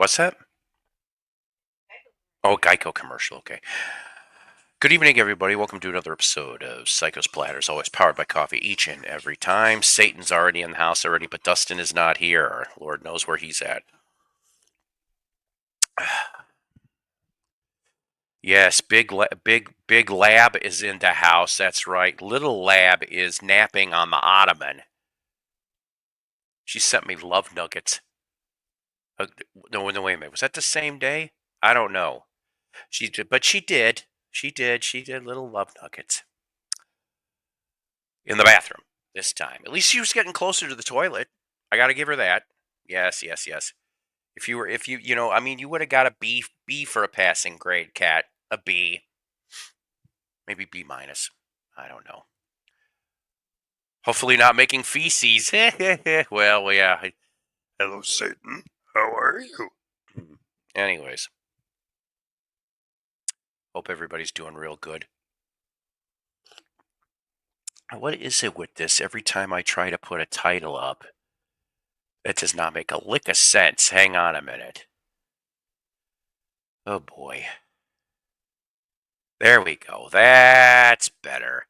What's that? Oh, Geico commercial. Okay. Good evening, everybody. Welcome to another episode of Psycho's Platters, always powered by coffee each and every time. Satan's already in the house already, but Dustin is not here. Lord knows where he's at. Yes, big Lab is in the house. That's right. Little Lab is napping on the ottoman. She sent me love nuggets. No, wait a minute. Was that the same day? I don't know. She did, but she did. She did little love nuggets in the bathroom this time. At least she was getting closer to the toilet. I got to give her that. Yes. If you would have got a B for a passing grade, Cat. A B, maybe B minus. I don't know. Hopefully, not making feces. Well, yeah. Hello, Satan. How are you? Anyways, hope everybody's doing real good. What is it with this? Every time I try to put a title up, it does not make a lick of sense. Hang on a minute. Oh boy. There we go. That's better.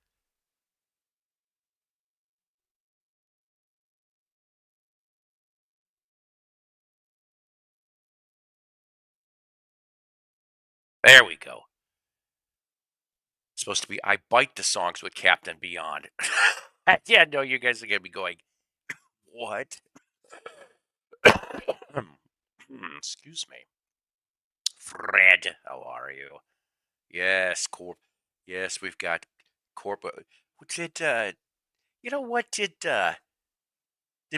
There we go. It's supposed to be I Bite the Songs with Captain Beyond. Yeah, no, you guys are going to be going, what? Excuse me. Fred, how are you? Yes, Yes, we've got Corp. Did, you know what? Did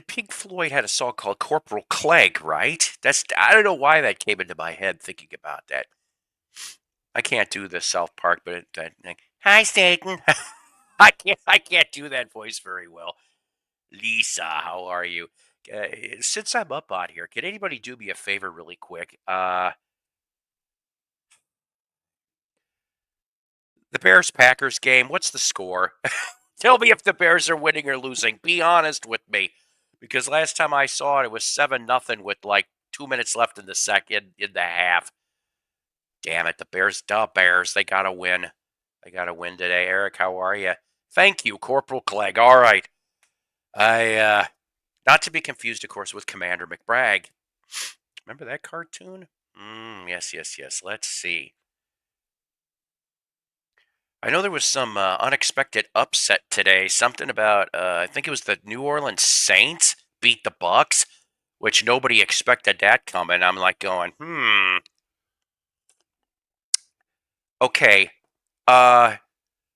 Pink Floyd had a song called Corporal Clegg, right? I don't know why that came into my head thinking about that. I can't do the South Park, but hi Satan. I can't do that voice very well. Lisa, how are you? Since I'm up on here, can anybody do me a favor really quick? The Bears Packers game, what's the score? Tell me if the Bears are winning or losing. Be honest with me. Because last time I saw it was 7-0 with like 2 minutes left in the half. Damn it, the Bears, they gotta win. They gotta win today. Eric, how are you? Thank you, Corporal Clegg. All right. Not to be confused, of course, with Commander McBragg. Remember that cartoon? Yes. Let's see. I know there was some unexpected upset today. Something about I think it was the New Orleans Saints beat the Bucks, which nobody expected that coming. I'm like going, okay.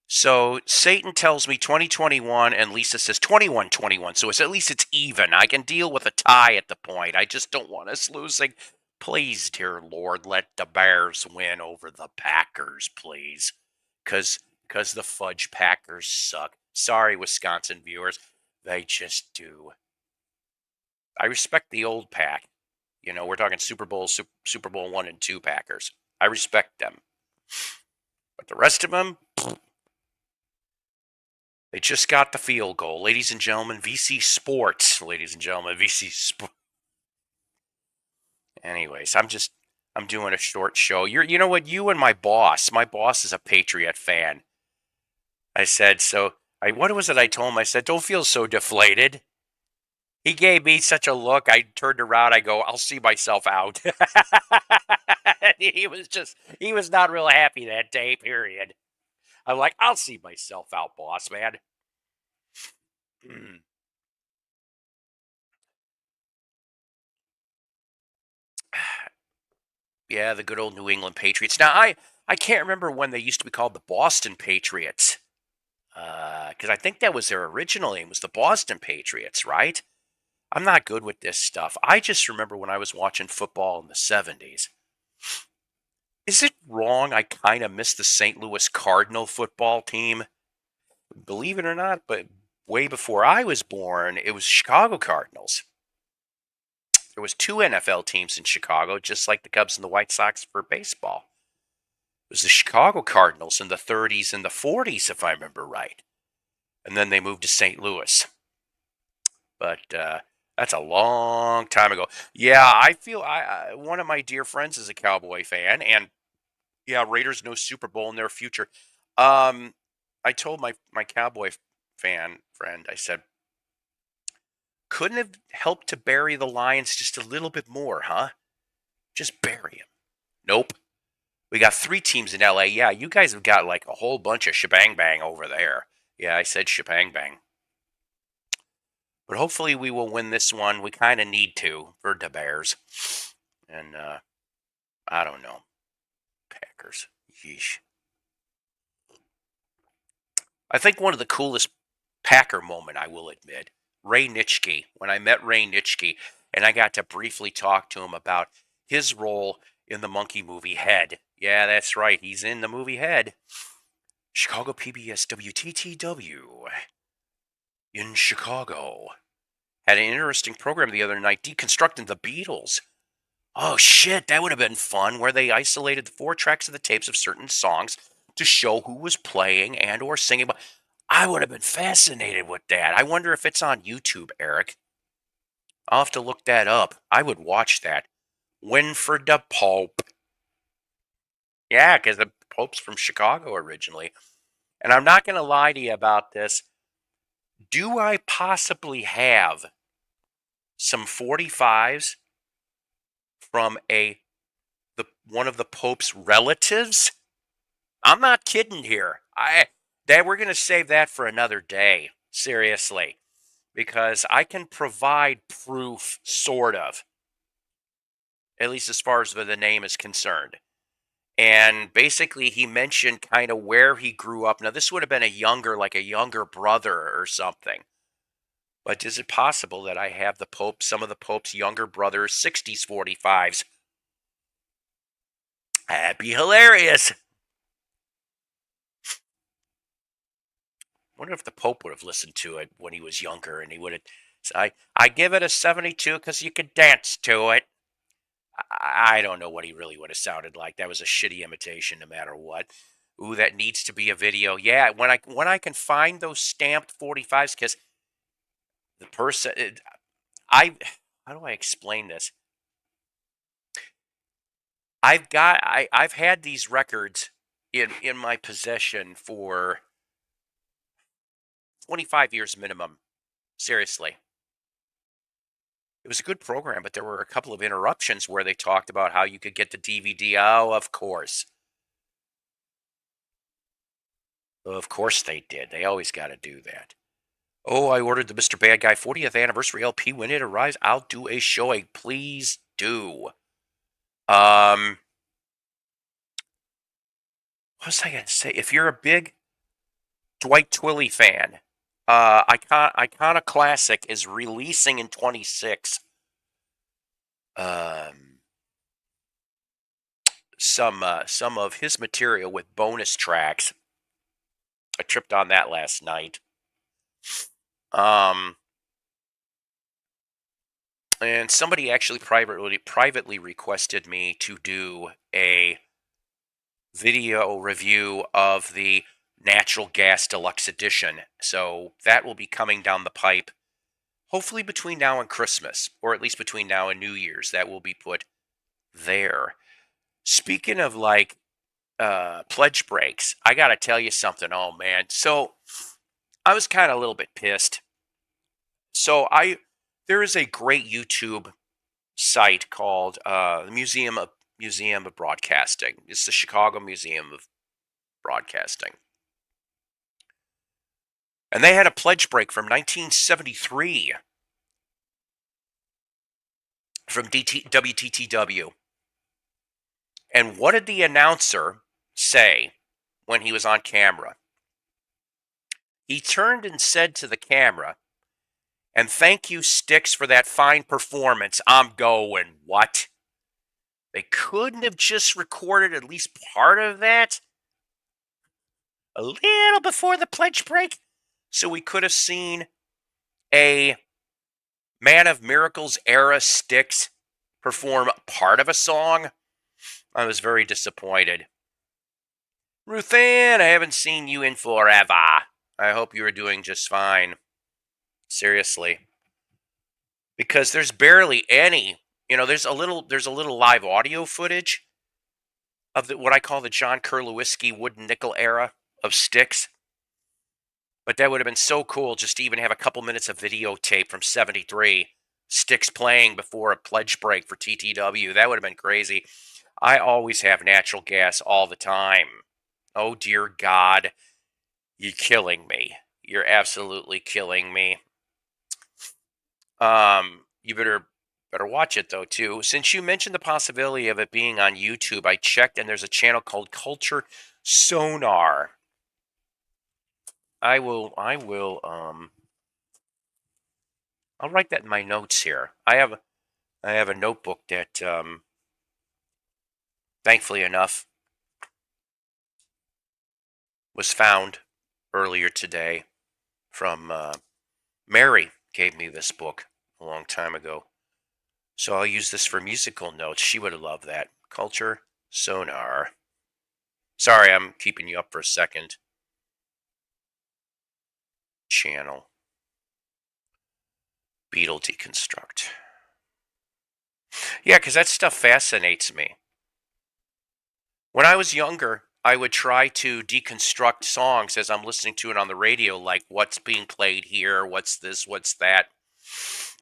So Satan tells me 2021 and Lisa says 21-21. So at least it's even. I can deal with a tie at the point. I just don't want us losing. Please, dear Lord, let the Bears win over the Packers, please. Cause the Fudge Packers suck. Sorry, Wisconsin viewers. They just do. I respect the old pack. You know, we're talking Super Bowl 1 and 2 Packers. I respect them. But the rest of them, they just got the field goal. Ladies and gentlemen, VC Sports. Ladies and gentlemen, VC Sports. Anyways, I'm doing a short show. You know what? You and my boss is a Patriot fan. I said, what was it I told him? I said, don't feel so deflated. He gave me such a look. I turned around. I go, I'll see myself out. He was not real happy that day, period. I'm like, I'll see myself out, boss, man. Yeah, the good old New England Patriots. Now, I can't remember when they used to be called the Boston Patriots. Because I think that was their original name, was the Boston Patriots, right? I'm not good with this stuff. I just remember when I was watching football in the 70s. Is it wrong I kind of miss the St. Louis Cardinal football team? Believe it or not, but way before I was born, it was Chicago Cardinals. There was 2 NFL teams in Chicago, just like the Cubs and the White Sox for baseball. It was the Chicago Cardinals in the 30s and the 40s, if I remember right. And then they moved to St. Louis. But That's a long time ago. Yeah, I feel one of my dear friends is a Cowboy fan, and yeah, Raiders no Super Bowl in their future. Um, I told my Cowboy fan friend, I said, couldn't have helped to bury the Lions just a little bit more, huh? Just bury them. Nope. We got three teams in LA. Yeah, you guys have got like a whole bunch of shebang bang over there. Yeah, I said shebang bang. But hopefully we will win this one. We kind of need to for the Bears. And I don't know. Packers. Yeesh. I think one of the coolest Packer moment, I will admit, Ray Nitschke. When I met Ray Nitschke and I got to briefly talk to him about his role in the Monkey movie Head. Yeah, that's right. He's in the movie Head. Chicago PBS WTTW in Chicago. Had an interesting program the other night deconstructing the Beatles. Oh shit, that would have been fun, where they isolated the 4 tracks of the tapes of certain songs to show who was playing and or singing. I would have been fascinated with that. I wonder if it's on YouTube, Eric. I'll have to look that up. I would watch that. Winford the Pope. Yeah, because the Pope's from Chicago originally. And I'm not going to lie to you about this. Do I possibly have some 45s from one of the Pope's relatives? I'm not kidding here. We're going to save that for another day. Seriously. Because I can provide proof, sort of, at least as far as the name is concerned. And basically, he mentioned kind of where he grew up. Now, this would have been like a younger brother or something. But is it possible that I have some of the Pope's younger brother's 60s 45s? That'd be hilarious. Wonder if the Pope would have listened to it when he was younger, and he would have. I give it a 72 because you could dance to it. I don't know what he really would have sounded like. That was a shitty imitation, no matter what. Ooh, that needs to be a video. Yeah, when I can find those stamped 45s, because the person, how do I explain this? I've had these records in my possession for 25 years minimum. Seriously. It was a good program, but there were a couple of interruptions where they talked about how you could get the DVD. Oh, of course. Of course they did. They always got to do that. Oh, I ordered the Mr. Bad Guy 40th anniversary LP. When it arrives, I'll do a showing. Please do. What was I going to say? If you're a big Dwight Twilley fan, Iconoclastic is releasing in 26 some of his material with bonus tracks. I tripped on that last night. And somebody actually privately requested me to do a video review of the Natural Gas Deluxe Edition. So that will be coming down the pipe, hopefully between now and Christmas, or at least between now and New Year's. That will be put there. Speaking of like pledge breaks, I got to tell you something. Oh man, so I was kind of a little bit pissed. So there is a great YouTube site called the Museum of Broadcasting. It's the Chicago Museum of Broadcasting. And they had a pledge break from 1973 from WTTW. And what did the announcer say when he was on camera? He turned and said to the camera, "And thank you, Styx, for that fine performance." I'm going, what? They couldn't have just recorded at least part of that a little before the pledge break, so we could have seen a Man of Miracles era Styx perform part of a song? I was very disappointed. Ruthann, I haven't seen you in forever. I hope you are doing just fine. Seriously. because there's barely any. There's a little live audio footage of what I call the John Kurlowski wooden nickel era of Styx. But that would have been so cool just to even have a couple minutes of videotape from '73, Styx playing before a pledge break for TTW. That would have been crazy. I always have natural gas all the time. Oh dear God, you're killing me. You're absolutely killing me. You better watch it though too. Since you mentioned the possibility of it being on YouTube, I checked and there's a channel called Culture Sonar. I'll write that in my notes here. I have a notebook that thankfully enough was found earlier today from Mary gave me this book a long time ago. So I'll use this for musical notes. She would have loved that. Culture Sonar. Sorry, I'm keeping you up for a second. Channel. Beatle Deconstruct. Yeah, because that stuff fascinates me. When I was younger, I would try to deconstruct songs as I'm listening to it on the radio, like what's being played here, what's this, what's that.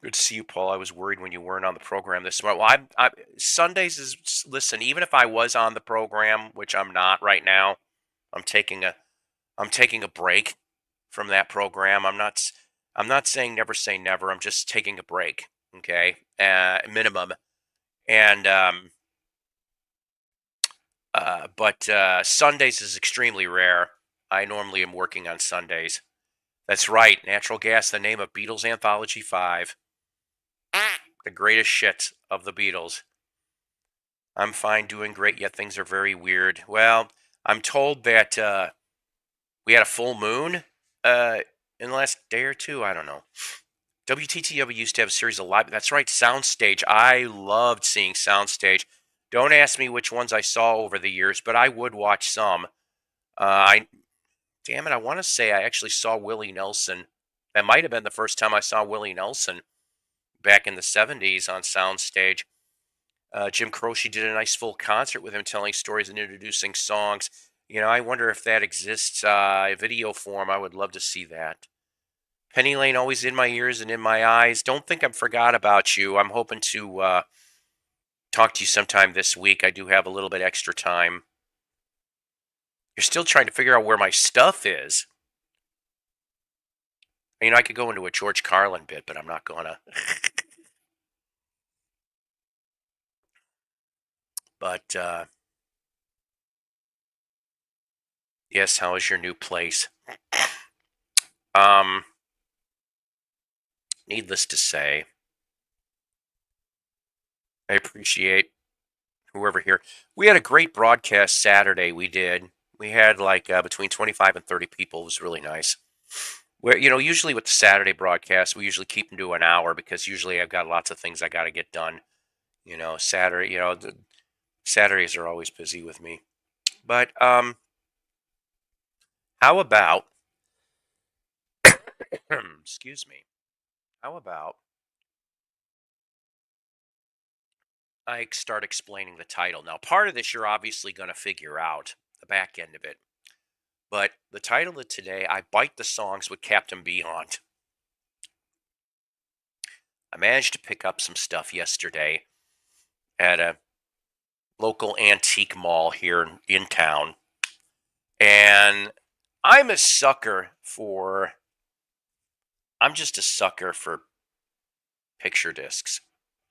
Good to see you, Paul. I was worried when you weren't on the program this morning. Well, Sundays is, listen, even if I was on the program, which I'm not right now, I'm taking a break from that program. I'm not saying never say never. I'm just taking a break, okay? Minimum. And but Sundays is extremely rare. I normally am working on Sundays. That's right. Natural Gas, the name of Beatles Anthology 5. The greatest shit of the Beatles. I'm fine, doing great, yet things are very weird. Well, I'm told that we had a full moon in the last day or two. I don't know. WTTW used to have a series of live. That's right, Soundstage. I loved seeing Soundstage. Don't ask me which ones I saw over the years, but I would watch some. Damn it, I want to say I actually saw Willie Nelson. That might have been the first time I saw Willie Nelson back in the '70s on Soundstage. Jim Croce did a nice full concert with him, telling stories and introducing songs. I wonder if that exists in video form. I would love to see that. Penny Lane, always in my ears and in my eyes. Don't think I forgot about you. I'm hoping to talk to you sometime this week. I do have a little bit extra time. You're still trying to figure out where my stuff is. I could go into a George Carlin bit, but I'm not going to. But, yes, how is your new place? Needless to say, I appreciate whoever here. We had a great broadcast Saturday. We did. We had like between 25 and 30 people. It was really nice. Where usually with the Saturday broadcast, we usually keep them to an hour because usually I've got lots of things I got to get done. Saturday. Saturdays are always busy with me. But how about? Excuse me. How about I start explaining the title? Now, part of this you're obviously going to figure out the back end of it. But the title of today, I Bite the Songs with Captain Beyond. I managed to pick up some stuff yesterday at a local antique mall here in town. And I'm just a sucker for picture discs.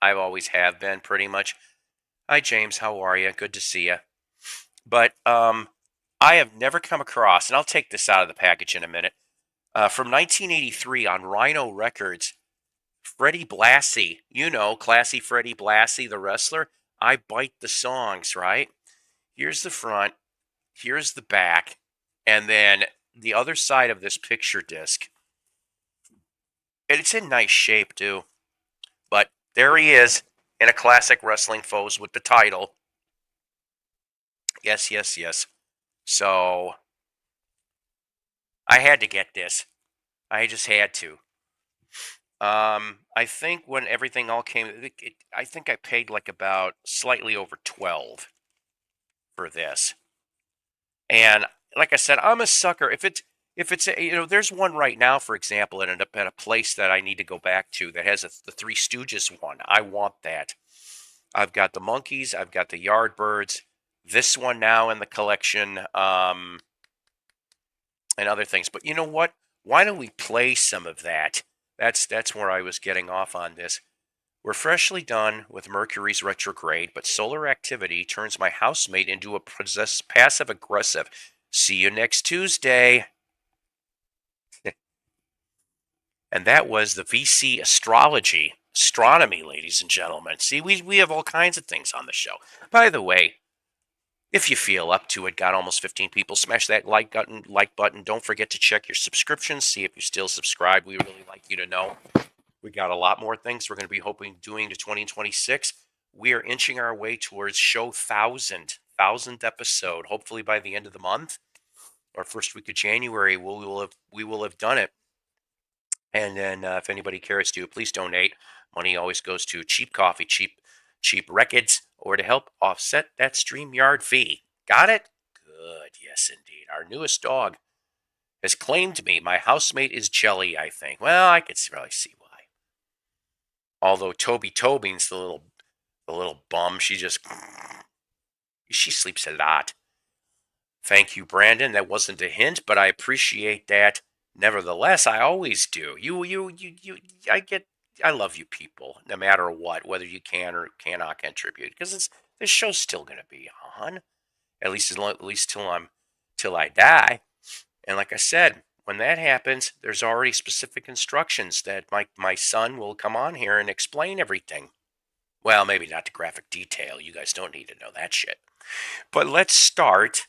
I always have been, pretty much. Hi, James. How are you? Good to see you. But I have never come across, and I'll take this out of the package in a minute, from 1983 on Rhino Records, Freddie Blassie, classy Freddie Blassie, the wrestler. I Bite the Songs, right? Here's the front, here's the back, and then the other side of this picture disc. And it's in nice shape, too. But there he is in a classic wrestling pose with the title. Yes, yes, yes. So I had to get this. I just had to. I think when everything all came, I think I paid like about slightly over 12 for this. And like I said, I'm a sucker. If it's there's one right now, for example, at a place that I need to go back to that has the Three Stooges one. I want that. I've got the Monkees. I've got the Yardbirds. This one now in the collection, and other things. But you know what? Why don't we play some of that? That's where I was getting off on this. We're freshly done with Mercury's retrograde, but solar activity turns my housemate into a passive-aggressive. See you next Tuesday. And that was the VC astronomy, ladies and gentlemen. See, we have all kinds of things on the show. By the way, if you feel up to it, got almost 15 people, smash that like button. Don't forget to check your subscriptions, see if you're still subscribed. We really like you to know. We got a lot more things we're going to be doing to 2026. We are inching our way towards show 1,000 episode. Hopefully by the end of the month or first week of January, we will have done it. And then if anybody cares to, please donate. Money always goes to cheap coffee, cheap records, or to help offset that StreamYard fee. Got it? Good. Yes, indeed. Our newest dog has claimed me. My housemate is Jelly, I think. Well, I could really see why. Although Tobin's the little bum. She sleeps a lot. Thank you, Brandon. That wasn't a hint, but I appreciate that. Nevertheless, I always do. I love you people, no matter what, whether you can or cannot contribute, because this show's still going to be on, at least till I die. And like I said, when that happens, there's already specific instructions that my son will come on here and explain everything. Well, maybe not to graphic detail. You guys don't need to know that shit. But let's start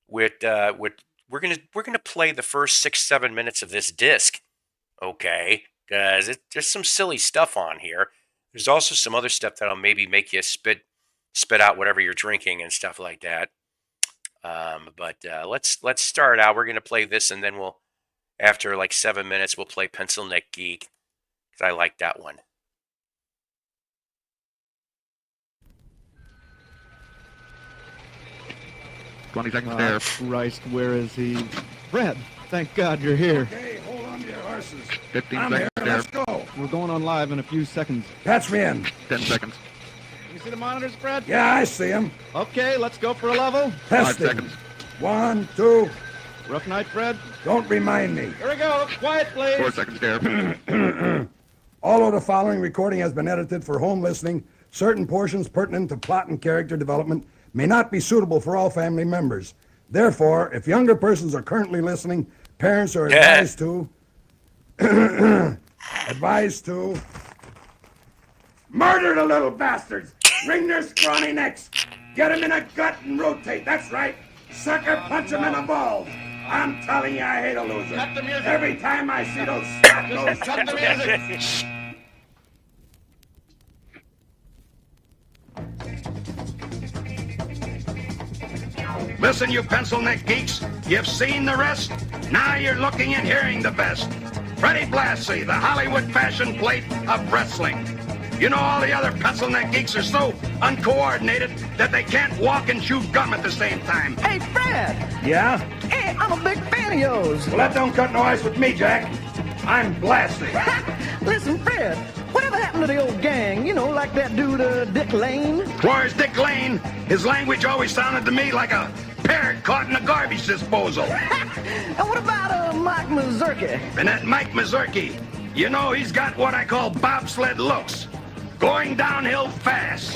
with we're gonna play the first 6-7 minutes of this disc, okay? Because there's some silly stuff on here. There's also some other stuff that'll maybe make you spit out whatever you're drinking and stuff like that. But let's start out. We're gonna play this, and then after like 7 minutes, we'll play Pencil Neck Geek, because I like that one. 20 seconds there. Christ, where is he? Fred, thank God you're here. Okay, hold on to your horses. 15 I'm seconds here. there. Let's go. We're going on live in a few seconds. Patch me in. 10 seconds. You see the monitors, Fred? Yeah, I see him. Okay, let's go for a level. 5 Testing. seconds. 1, 2. Rough night, Fred. Don't remind me. Here we go. Quiet, please. 4 seconds there. Although the following recording has been edited for home listening, certain portions pertinent to plot and character development may not be suitable for all family members. Therefore, if younger persons are currently listening, parents are advised to murder the little bastards, wring their scrawny necks, get them in a gut and rotate. That's right. Sucker punch them in the balls. I'm telling you, I hate a loser. Cut the music. Every time I see those snot-nosed Cut the music. Listen, you pencil neck geeks, you've seen the rest. Now you're looking and hearing the best. Freddie Blassie, the Hollywood fashion plate of wrestling. You know, all the other pencil neck geeks are so uncoordinated that they can't walk and chew gum at the same time. Hey, Fred! Yeah? Hey, I'm a big fan of yours. Well, that don't cut no ice with me, Jack. I'm Blassie. Listen, Fred, whatever happened to the old gang? You know, like that dude, Dick Lane? Where's Dick Lane? His language always sounded to me like a parrot caught in a garbage disposal. And what about, Mike Mazurki? And that Mike Mazurki, you know, he's got what I call bobsled looks. Going downhill fast.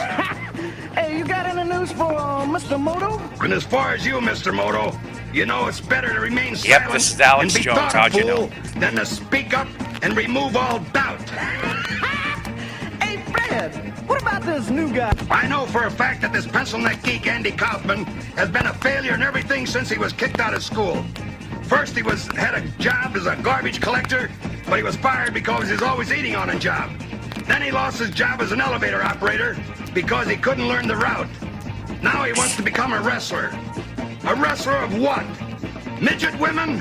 Hey, you got any news for, Mr. Moto? And as far as you, Mr. Moto, you know it's better to remain Yep, silent this is Alex and be Jones. thought a How'd you fool know? than to speak up and remove all doubt. Hey, Fred, what about this new guy? I know for a fact that this pencil neck geek Andy Kaufman has been a failure in everything since he was kicked out of school. First, he had a job as a garbage collector, but he was fired because he was always eating on a job. Then he lost his job as an elevator operator because he couldn't learn the route. Now he wants to become a wrestler. A wrestler of what? Midget women?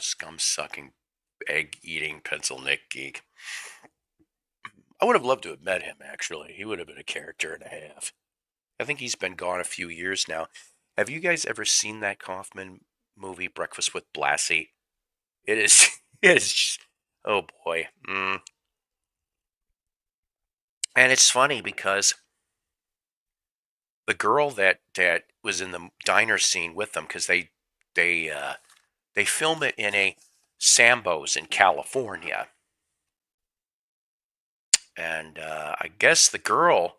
scum-sucking, egg-eating pencil neck geek. I would have loved to have met him, actually. He would have been a character and a half. I think he's been gone a few years now. Have you guys ever seen that Kaufman movie, Breakfast with Blassie? It is, it is, oh boy. And it's funny because the girl that was in the diner scene with them, because they film it in a Sambo's in California. And I guess the girl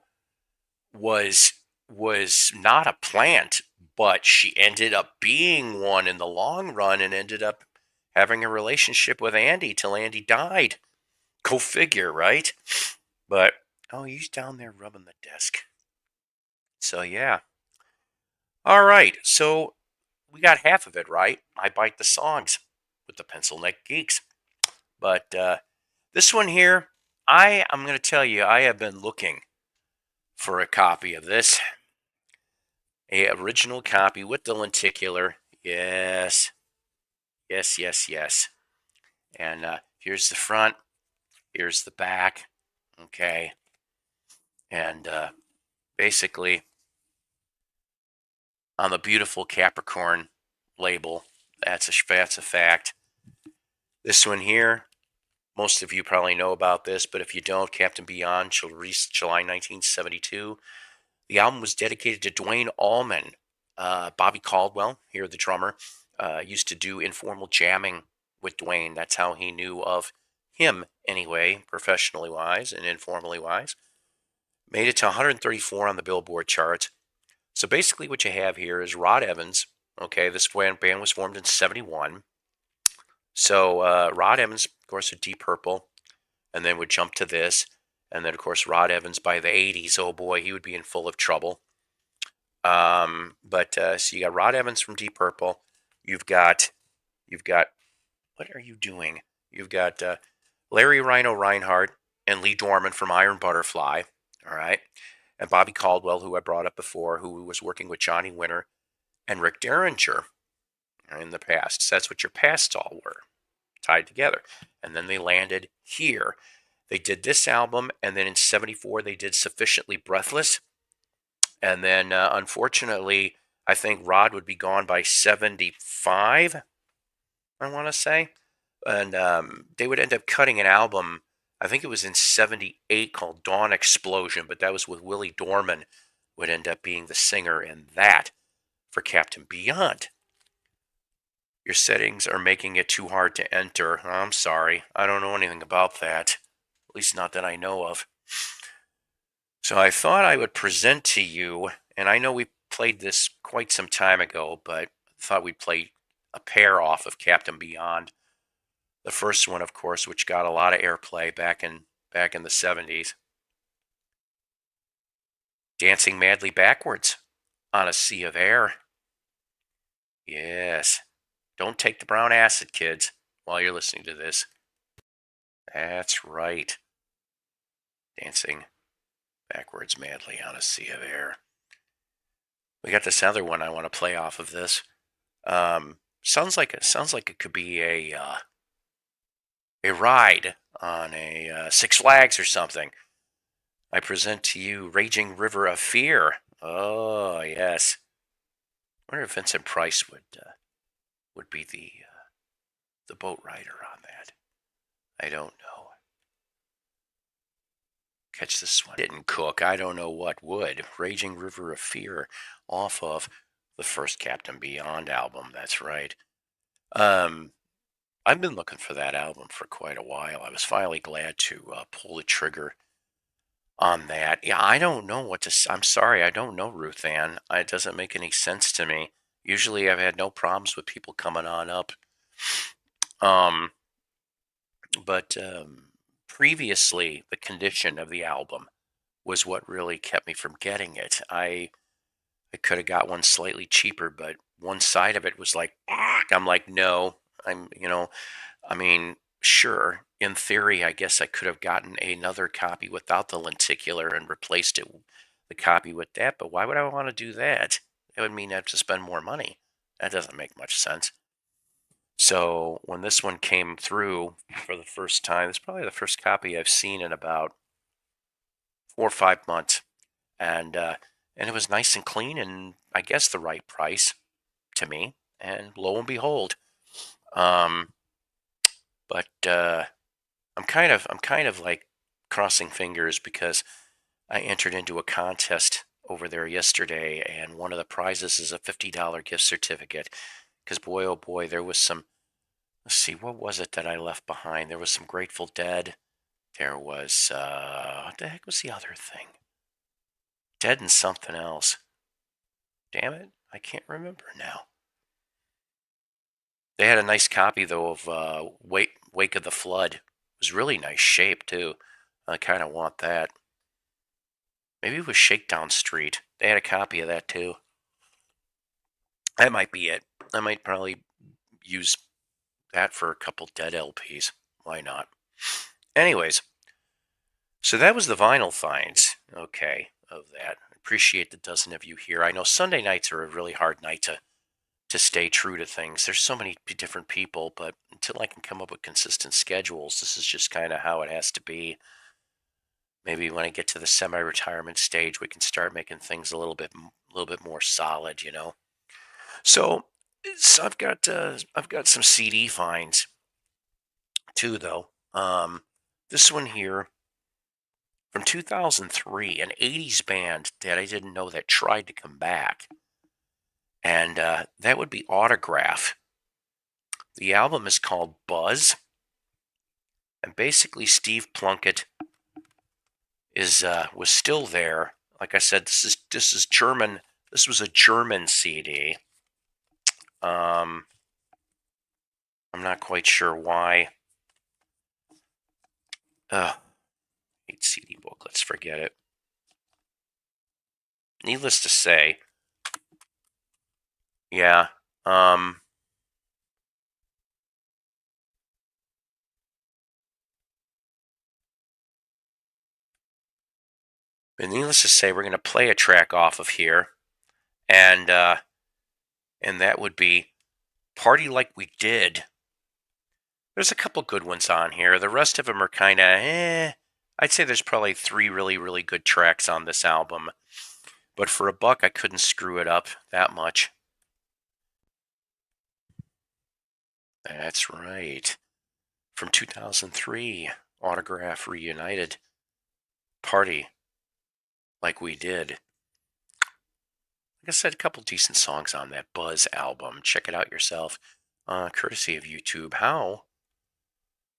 was not a plant, but she ended up being one in the long run and ended up having a relationship with Andy till Andy died. Go figure, right? But, oh, he's down there rubbing the desk. So, yeah. All right, so we got half of it right. I bite the songs with the Pencil Neck Geeks. But this one here, I'm going to tell you, I have been looking for a copy of this. A original copy with the lenticular. Yes. Yes, yes, yes. And here's the front. Here's the back. Okay. And basically, on the beautiful Capricorn label, that's a fact. This one here, most of you probably know about this, but if you don't, Captain Beyond, released July 1972. The album was dedicated to Duane Allman. Bobby Caldwell, here the drummer, used to do informal jamming with Duane. That's how he knew of him anyway, professionally wise and informally wise. Made it to 134 on the Billboard charts. So basically what you have here is Rod Evans. Okay, this band was formed in 71. So Rod Evans, of course, with Deep Purple, and then would jump to this. And then, of course, Rod Evans by the 80s, oh boy, he would be in full of trouble. So you got Rod Evans from Deep Purple. You've got, what are you doing? You've got Larry Rhino Reinhardt and Lee Dorman from Iron Butterfly, all right? And Bobby Caldwell, who I brought up before, who was working with Johnny Winter and Rick Derringer in the past. So that's what your past all were, tied together. And then they landed here. They did this album, and then in 74, they did Sufficiently Breathless. And then, unfortunately, I think Rod would be gone by 75, I want to say. And they would end up cutting an album, I think it was in 78, called Dawn Explosion, but that was with Willie Dorman, would end up being the singer in that for Captain Beyond. Your settings are making it too hard to enter. I'm sorry. I don't know anything about that. At least not that I know of. So I thought I would present to you, and I know we played this quite some time ago, but I thought we'd play a pair off of Captain Beyond. The first one, of course, which got a lot of airplay back in the 70s. Dancing Madly Backwards on a Sea of Air. Yes. Don't take the brown acid, kids, while you're listening to this. That's right. Dancing backwards madly on a sea of air. We got this other one I want to play off of this. Sounds like it could be a ride on a Six Flags or something. I present to you Raging River of Fear. Oh yes. I wonder if Vincent Price would be the boat rider on that. I don't know. Catch this one. Didn't cook. I don't know what would. Raging River of Fear off of the first Captain Beyond album. That's right. I've been looking for that album for quite a while. I was finally glad to pull the trigger on that. Yeah, I don't know what to... I'm sorry, I don't know, Ruth Ann. It doesn't make any sense to me. Usually I've had no problems with people coming on up. But previously, the condition of the album was what really kept me from getting it. I could have got one slightly cheaper, but one side of it was like, I'm like, no, sure, in theory, I guess I could have gotten another copy without the lenticular and replaced the copy with that, but why would I want to do that? It would mean I have to spend more money. That doesn't make much sense. So when this one came through for the first time, it's probably the first copy I've seen in about 4 or 5 months, and it was nice and clean, and I guess the right price to me. And lo and behold, um, but I'm kind of like crossing fingers because I entered into a contest over there yesterday, and one of the prizes is a $50 gift certificate. Because boy, oh boy, there was some. Let's see, what was it that I left behind? There was some Grateful Dead. There was what the heck was the other thing? Dead and something else. Damn it, I can't remember now. They had a nice copy though of Wake of the Flood. It was really nice shape too. I kind of want that. Maybe it was Shakedown Street. They had a copy of that too. That might be it. I might probably use that for a couple Dead LPs. Why not? Anyways, so that was the vinyl finds, okay, of that. I appreciate the dozen of you here. I know Sunday nights are a really hard night to stay true to things. There's so many different people, but until I can come up with consistent schedules, this is just kind of how it has to be. Maybe when I get to the semi-retirement stage, we can start making things a little bit more solid, you know. So I've got some CD finds too, though. This one here from 2003, an 80s band that I didn't know that tried to come back. And that would be Autograph. The album is called Buzz. And basically Steve Plunkett was still there. Like I said, this is German. This was a German CD. I'm not quite sure why. Hate CD booklets, forget it. Needless to say, yeah, but needless to say, we're going to play a track off of here, and that would be Party Like We Did. There's a couple good ones on here. The rest of them are kind of I'd say there's probably 3 really, really good tracks on this album. But for $1, I couldn't screw it up that much. That's right. From 2003, Autograph Reunited. Party Like We Did. Like I said, a couple decent songs on that Buzz album. Check it out yourself. Courtesy of YouTube. How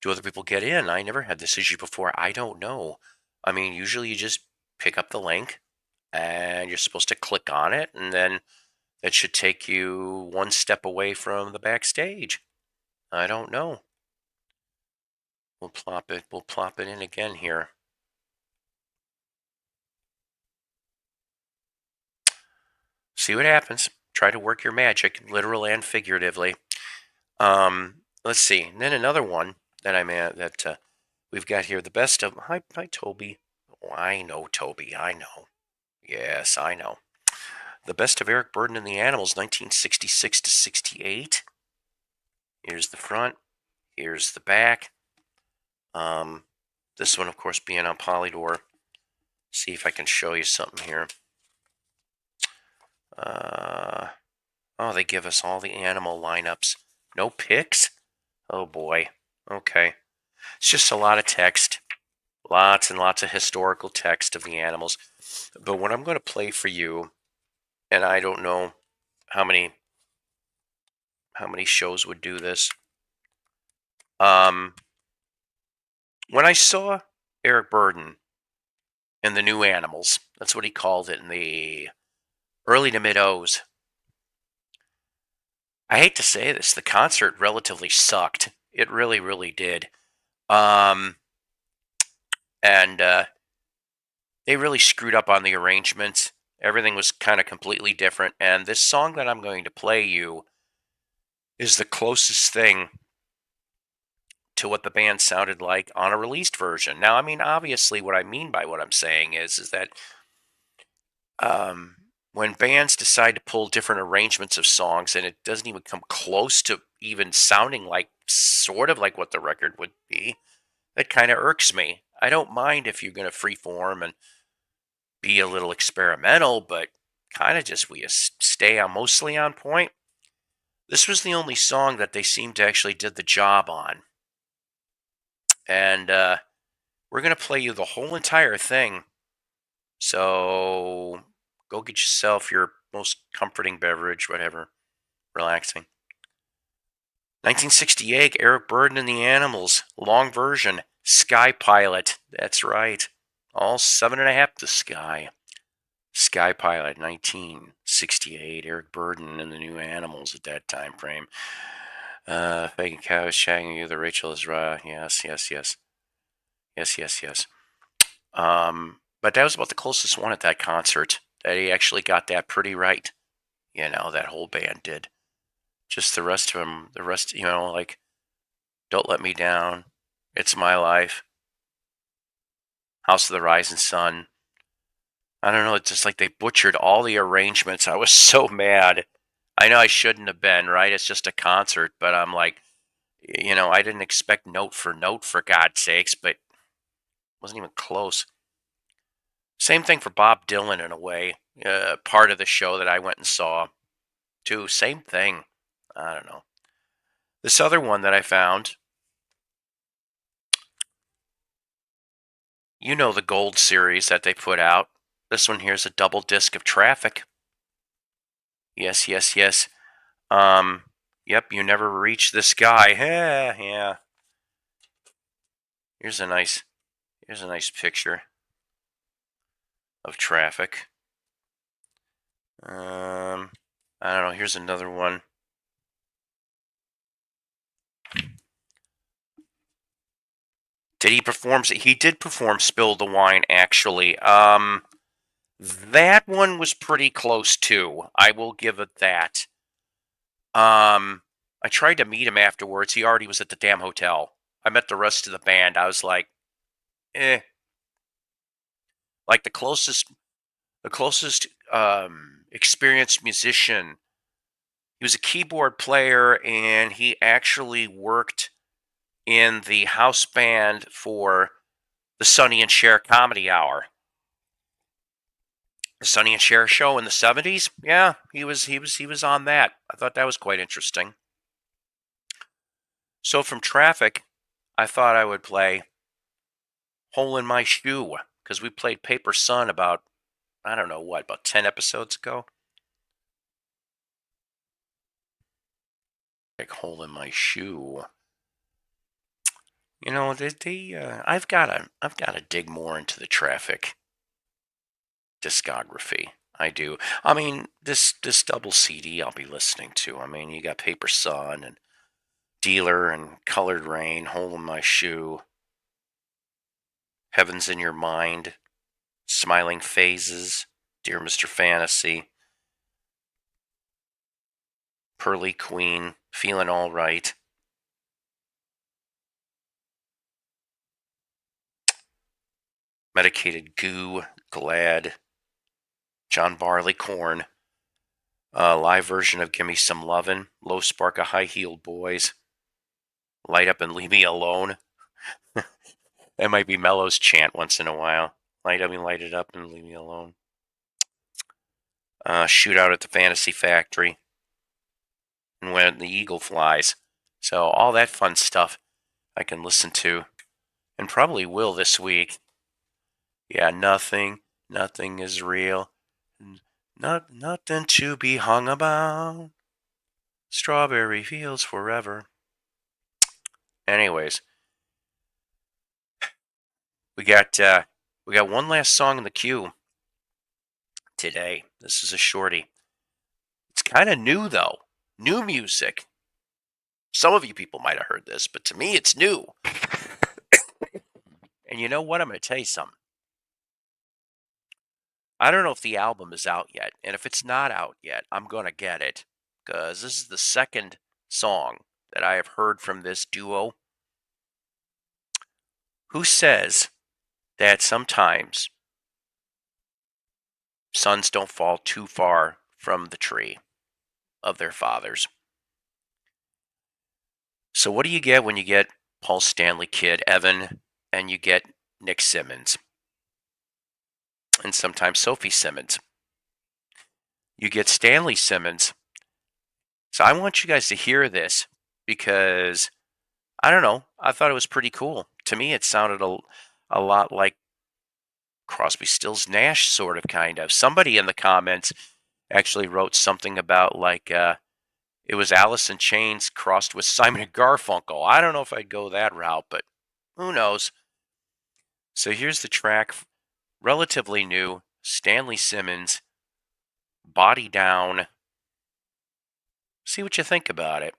do other people get in? I never had this issue before. I don't know. I mean, usually you just pick up the link and you're supposed to click on it, and then that should take you one step away from the backstage. I don't know. We'll plop it in again here. See what happens. Try to work your magic, literal and figuratively. Let's see. And then another one that we've got here. The best of hi Toby. Oh, I know Toby. I know. Yes, I know. The best of Eric Burdon and the Animals, 1966 to 68. Here's the front. Here's the back. This one, of course, being on Polydor. See if I can show you something here. Oh, they give us all the animal lineups. No pics? Oh boy. Okay. It's just a lot of text. Lots and lots of historical text of the animals. But what I'm going to play for you, and I don't know how many shows would do this. When I saw Eric Burdon in the New Animals, that's what he called it in the early to mid-O's. I hate to say this, the concert relatively sucked. It really, really did. And they really screwed up on the arrangements. Everything was kind of completely different. And this song that I'm going to play you is the closest thing to what the band sounded like on a released version. Now, I mean, obviously, what I mean by what I'm saying is that when bands decide to pull different arrangements of songs and it doesn't even come close to even sounding like sort of like what the record would be, that kind of irks me. I don't mind if you're going to freeform and be a little experimental, but kind of just will you stay on mostly on point? This was the only song that they seemed to actually did the job on. And we're going to play you the whole entire thing. So go get yourself your most comforting beverage, whatever, relaxing. 1968, Eric Burdon and the Animals, long version, Sky Pilot. That's right. All 7.5 to Sky. Sky Pilot, 1968. Eric Burdon and the New Animals at that time frame. Faking Cow is shagging you. The Rachel is raw. Yes. But that was about the closest one at that concert. That he actually got that pretty right. That whole band did. Just the rest of them, like Don't Let Me Down, It's My Life, House of the Rising Sun. I don't know, it's just like they butchered all the arrangements. I was so mad. I know I shouldn't have been, right? It's just a concert, but I'm like, I didn't expect note for note, for God's sakes, but it wasn't even close. Same thing for Bob Dylan in a way. Part of the show that I went and saw, too. Same thing. I don't know. This other one that I found, the Gold series that they put out. This one here's a double disc of Traffic. Yes. Yep, You Never Reach the Sky. Yeah. Here's a nice picture of Traffic. I don't know. Here's another one. Did he perform? He did perform Spill the Wine, actually. That one was pretty close, too. I will give it that. I tried to meet him afterwards. He already was at the damn hotel. I met the rest of the band. I was like, Like the closest experienced musician. He was a keyboard player, and he actually worked in the house band for the Sonny and Cher Comedy Hour. The Sonny and Cher show in the 70s? Yeah, he was on that. I thought that was quite interesting. So from Traffic, I thought I would play Hole in My Shoe, because we played Paper Sun about 10 episodes ago? Like Hole in My Shoe. I've got to dig more into the Traffic discography. I do. I mean, this double CD I'll be listening to. I mean, you got Paper Sun and Dealer and Colored Rain, Hole in My Shoe, Heaven's in Your Mind, Smiling Phases, Dear Mr. Fantasy, Pearly Queen, Feeling All Right. Medicated Goo, Glad, John Barleycorn, live version of Gimme Some Lovin', Low Spark of High Heeled Boys, Light Up and Leave Me Alone. That might be Mello's chant once in a while. Light it up and leave me alone. Shootout at the Fantasy Factory. And When the Eagle Flies. So all that fun stuff I can listen to. And probably will this week. Yeah, nothing is real. Nothing to be hung about. Strawberry fields forever. Anyways. We got one last song in the queue today. This is a shorty. It's kind of new, though. New music. Some of you people might have heard this, but to me, it's new. And you know what? I'm going to tell you something. I don't know if the album is out yet. And if it's not out yet, I'm going to get it. Because this is the second song that I have heard from this duo. Who says that sometimes sons don't fall too far from the tree of their fathers. So what do you get when you get Paul Stanley Kidd, Evan, and you get Nick Simmons? And sometimes Sophie Simmons. You get Stanley Simmons. So I want you guys to hear this because, I don't know, I thought it was pretty cool. To me, it sounded a lot like Crosby, Stills, Nash, sort of, kind of. Somebody in the comments actually wrote something about like it was Alice in Chains crossed with Simon and Garfunkel. I don't know if I'd go that route, but who knows? So here's the track, relatively new, Stanley Simmons, Body Down. See what you think about it.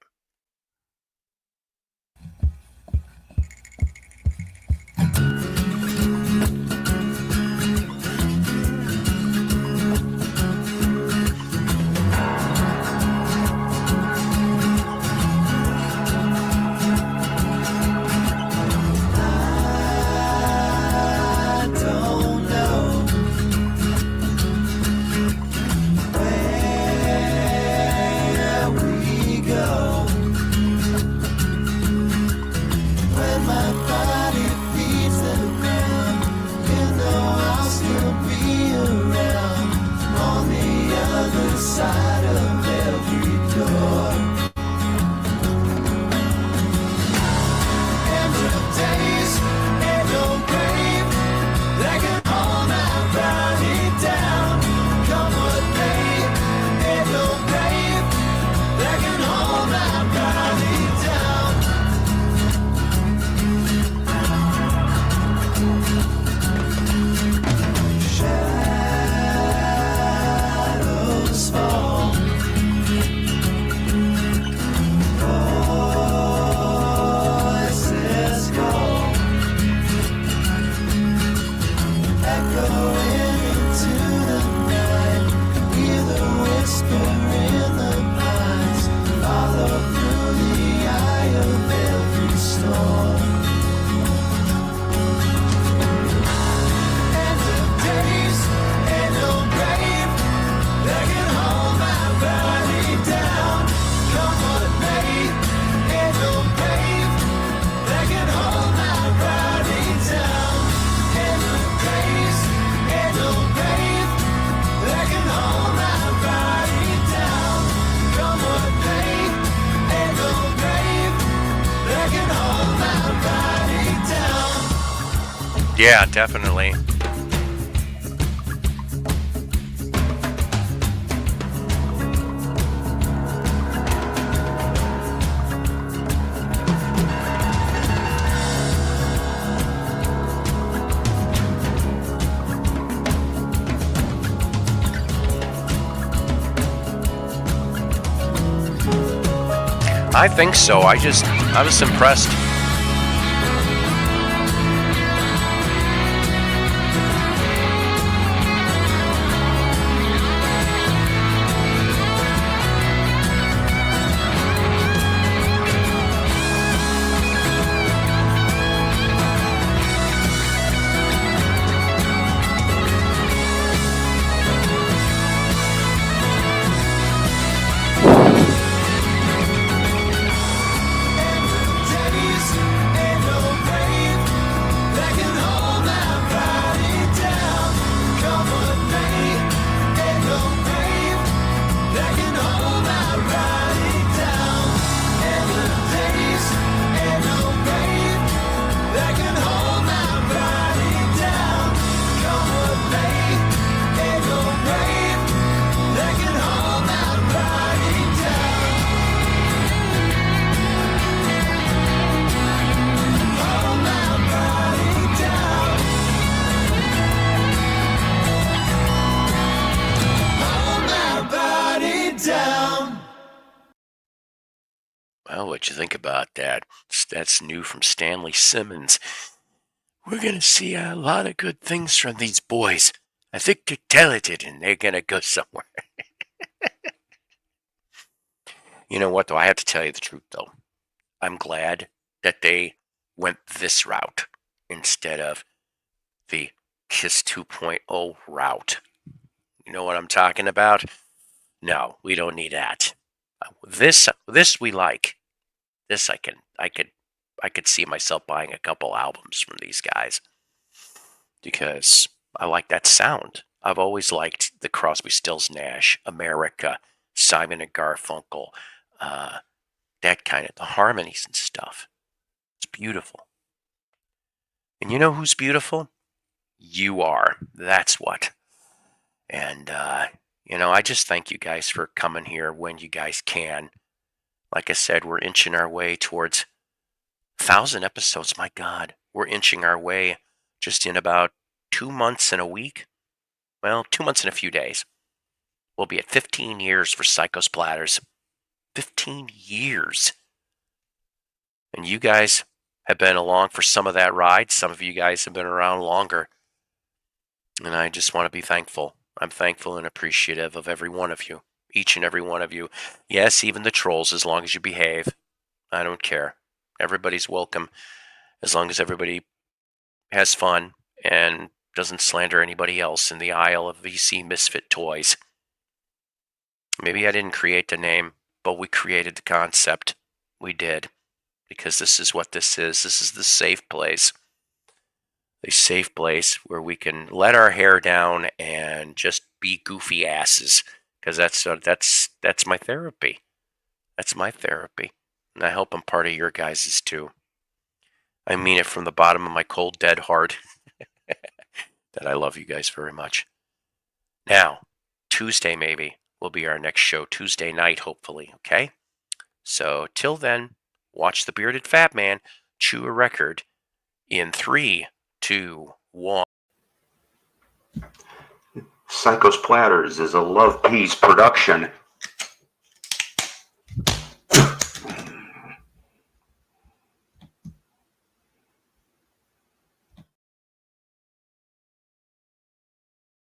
Yeah, definitely. I think so. I was impressed. Well, what you think about that? That's new from Stanley Simmons. We're going to see a lot of good things from these boys. I think they're talented and they're going to go somewhere. You know what, though? I have to tell you the truth, though. I'm glad that they went this route instead of the Kiss 2.0 route. You know what I'm talking about? No, we don't need that. This we like. This I could see myself buying a couple albums from these guys because I like that sound. I've always liked the Crosby, Stills, Nash, America, Simon and Garfunkel, that kind of the harmonies and stuff. It's beautiful. And you know who's beautiful? You are. That's what. And I just thank you guys for coming here when you guys can. Like I said, we're inching our way towards 1,000 episodes. My God, we're inching our way just in about 2 months and a week. Well, 2 months and a few days. We'll be at 15 years for Psycho Splatters. 15 years. And you guys have been along for some of that ride. Some of you guys have been around longer. And I just want to be thankful. I'm thankful and appreciative of every one of you. Each and every one of you. Yes, even the trolls, as long as you behave. I don't care. Everybody's welcome as long as everybody has fun and doesn't slander anybody else in the aisle of VC Misfit Toys. Maybe I didn't create the name, but we created the concept. We did. Because this is what this is. This is the safe place. A safe place where we can let our hair down and just be goofy asses. Because that's my therapy. That's my therapy. And I hope I'm part of your guys's too. I mean it from the bottom of my cold, dead heart. That I love you guys very much. Now, Tuesday maybe will be our next show. Tuesday night, hopefully. Okay? So, till then, watch the Bearded Fat Man chew a record in 3, 2, 1. Psycho Splatters is a Love Peace production.